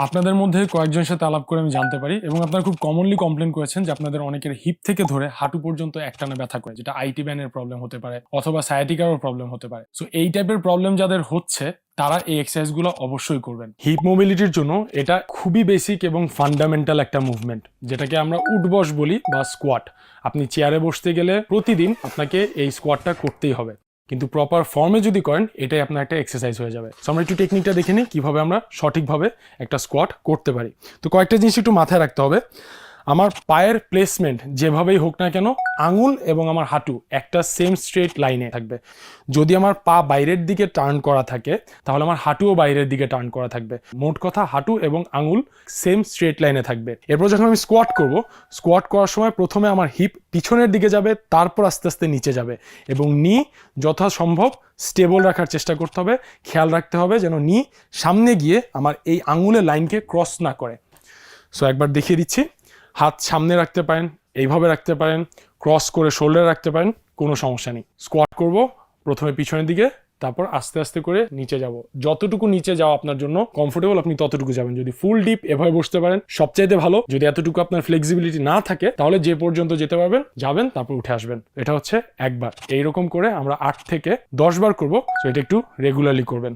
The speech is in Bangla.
আপনাদের মধ্যে কয়েকজনের সাথে আলাপ করে আমি জানতে পারি এবং আপনারা খুব কমনলি কমপ্লেন করেছেন যে আপনাদের অনেকের হিপ থেকে ধরে হাঁটু পর্যন্ত একটানা ব্যথা করে, যেটা আইটি ব্যানের প্রবলেম হতে পারে অথবা সায়াটিকারও প্রবলেম হতে পারে। সো এই টাইপের প্রবলেম যাদের হচ্ছে তারা এই এক্সারসাইজগুলো অবশ্যই করবেন। হিপ মোবিলিটির জন্য এটা খুবই বেসিক এবং ফান্ডামেন্টাল একটা মুভমেন্ট, যেটাকে আমরা উঠবস বলি বা স্কোয়াট। আপনি চেয়ারে বসতে গেলে প্রতিদিন আপনাকে এই স্কোয়াটটা করতেই হবে, কিন্তু প্রপার ফর্মে যদি করেন এটাই আপনার একটা এক্সারসাইজ হয়ে যাবে। সো আমরা একটু টেকনিকটা দেখে নিই কীভাবে আমরা সঠিকভাবে একটা স্কোয়াট করতে পারি। তো কয়েকটা জিনিস একটু মাথায় রাখতে হবে। আমার পায়ের প্লেসমেন্ট যেভাবেই হোক না কেন, আঙুল এবং আমার হাঁটু একটা সেম স্ট্রেট লাইনে থাকবে। যদি আমার পা বাইরের দিকে টার্ন করা থাকে তাহলে আমার হাঁটুও বাইরের দিকে টার্ন করা থাকবে। মোট কথা হাঁটু এবং আঙুল সেম স্ট্রেট লাইনে থাকবে। এরপর যখন আমি স্কোয়াট করব, স্কোয়াট করার সময় প্রথমে আমার হিপ পিছনের দিকে যাবে, তারপর আস্তে আস্তে নিচে যাবে এবং নি যথাসম্ভব স্টেবল রাখার চেষ্টা করতে হবে। খেয়াল রাখতে হবে যেন নি সামনে গিয়ে আমার এই আঙুলের লাইনকে ক্রস না করে। সো একবার দেখিয়ে দিচ্ছি। হাত সামনে রাখতে পারেন, এইভাবে রাখতে পারেন, ক্রস করে শোল্ডার রাখতে পারেন, কোনো সমস্যা নেই। স্কোয়াট করব, প্রথমে পিছনের দিকে, তারপর আস্তে আস্তে করে নিচে যাব। যতটুকু নিচে যাওয়া আপনার জন্য কমফোর্টেবল আপনি ততটুকু যাবেন। যদি ফুল ডিপ এভাবে বসতে পারেন সবচাইতে ভালো। যদি এতটুকু আপনার ফ্লেক্সিবিলিটি না থাকে তাহলে যে পর্যন্ত যেতে পারবেন যাবেন, তারপর উঠে আসবেন। এটা হচ্ছে একবার। এইরকম করে আমরা 8 থেকে 10 বার করবো। তো এটা একটু রেগুলারলি করবেন।